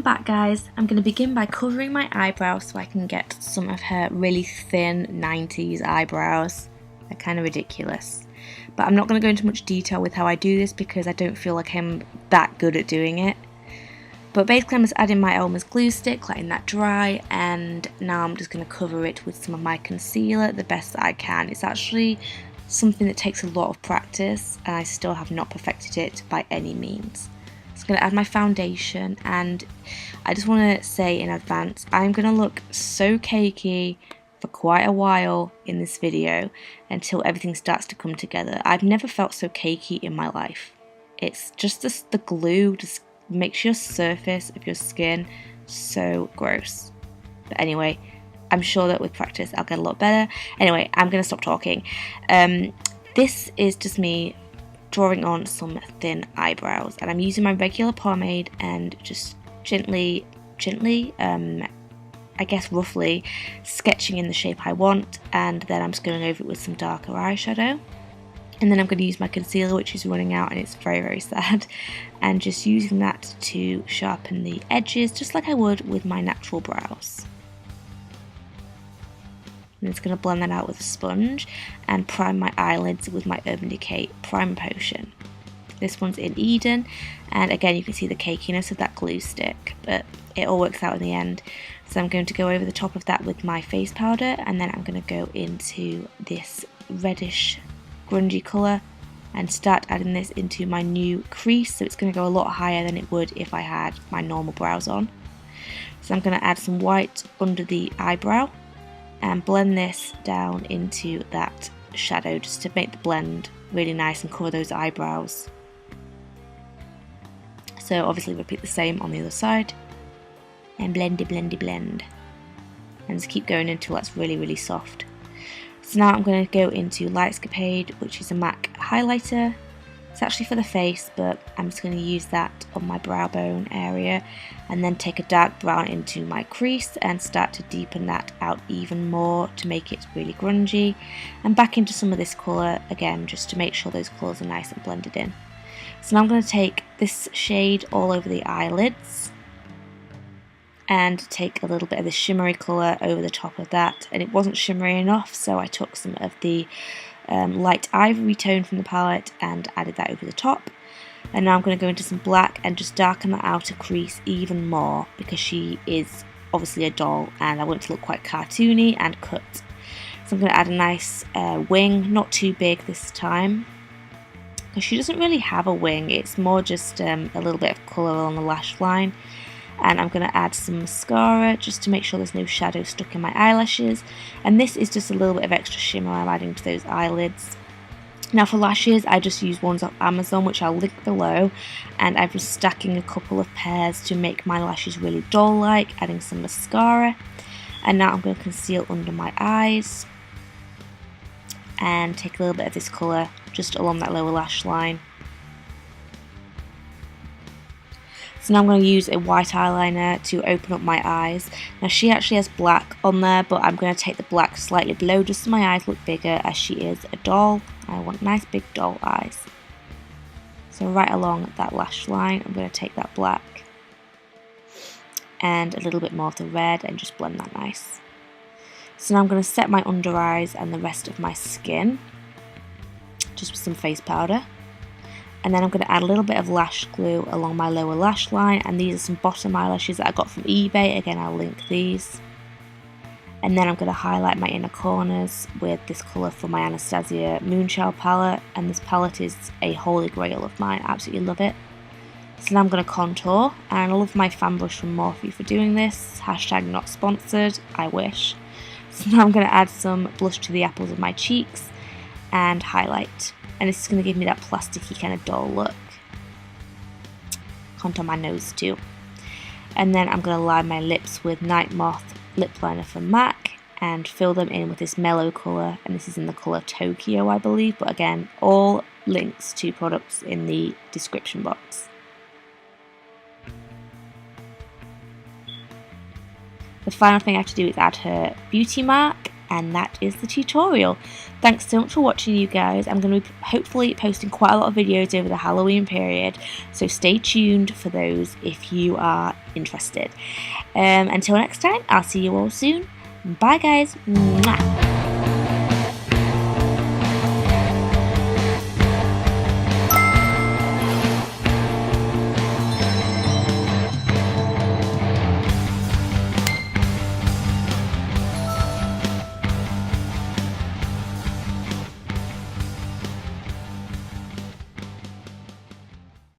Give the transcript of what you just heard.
back, guys. I'm going to begin by covering my eyebrows so I can get some of her really thin 90s eyebrows. They're kind of ridiculous. But I'm not going to go into much detail with how I do this because I don't feel like I'm that good at doing it. But basically I'm just adding my Elmer's glue stick, letting that dry, and now I'm just going to cover it with some of my concealer the best that I can. It's actually something that takes a lot of practice and I still have not perfected it by any means. I'm going to add my foundation, and I just want to say in advance I'm going to look so cakey for quite a while in this video until everything starts to come together. I've never felt so cakey in my life. It's just the glue just makes your surface of your skin so gross. But anyway, I'm sure that with practice I'll get a lot better. Anyway, I'm going to stop talking. This is just me drawing on some thin eyebrows, and I'm using my regular pomade and just gently, I guess roughly, sketching in the shape I want, and then I'm just going over it with some darker eyeshadow. And then I'm going to use my concealer, which is running out and it's very, very sad, and just using that to sharpen the edges just like I would with my natural brows. I'm just going to blend that out with a sponge and prime my eyelids with my Urban Decay Primer Potion. This one's in Eden, and again you can see the cakiness of that glue stick, but it all works out in the end. So I'm going to go over the top of that with my face powder, and then I'm going to go into this reddish grungy colour and start adding this into my new crease, so it's going to go a lot higher than it would if I had my normal brows on. So I'm going to add some white under the eyebrow and blend this down into that shadow just to make the blend really nice and cover those eyebrows. So obviously repeat the same on the other side and blend, and just keep going until that's really, really soft. So now I'm going to go into Lightscapade, which is a MAC highlighter. It's actually for the face, but I'm just going to use that on my brow bone area, and then take a dark brown into my crease and start to deepen that out even more to make it really grungy, and back into some of this colour again just to make sure those colours are nice and blended in. So now I'm going to take this shade all over the eyelids and take a little bit of the shimmery colour over the top of that, and it wasn't shimmery enough, so I took some of the light ivory tone from the palette and added that over the top. And now I'm going to go into some black and just darken the outer crease even more because she is obviously a doll and I want it to look quite cartoony and cut. So I'm going to add a nice wing, not too big this time because she doesn't really have a wing, it's more just a little bit of colour on the lash line. And I'm going to add some mascara just to make sure there's no shadow stuck in my eyelashes, and this is just a little bit of extra shimmer I'm adding to those eyelids. Now for lashes I just use ones off Amazon, which I'll link below, and I'm just stacking a couple of pairs to make my lashes really doll like, adding some mascara. And now I'm going to conceal under my eyes and take a little bit of this colour just along that lower lash line. So now I'm going to use a white eyeliner to open up my eyes. Now she actually has black on there, but I'm going to take the black slightly below just so my eyes look bigger as she is a doll. I want nice big doll eyes. So right along that lash line I'm going to take that black and a little bit more of the red and just blend that nice. So now I'm going to set my under eyes and the rest of my skin just with some face powder. And then I'm going to add a little bit of lash glue along my lower lash line, and these are some bottom eyelashes that I got from eBay, again I'll link these. And then I'm going to highlight my inner corners with this colour from my Anastasia Moonshell palette, and this palette is a holy grail of mine, I absolutely love it. So now I'm going to contour, and I love my fan brush from Morphe for doing this, hashtag not sponsored, I wish. So now I'm going to add some blush to the apples of my cheeks and highlight. And this is going to give me that plasticky kind of doll look. Contour my nose too. And then I'm going to line my lips with Night Moth lip liner from MAC and fill them in with this mellow colour, and this is in the colour Tokyo I believe, but again all links to products in the description box. The final thing I have to do is add her beauty mark, And that is the tutorial. Thanks so much for watching, you guys. I'm going to be hopefully posting quite a lot of videos over the Halloween period, so stay tuned for those if you are interested. Until next time, I'll see you all soon. Bye guys. Mwah.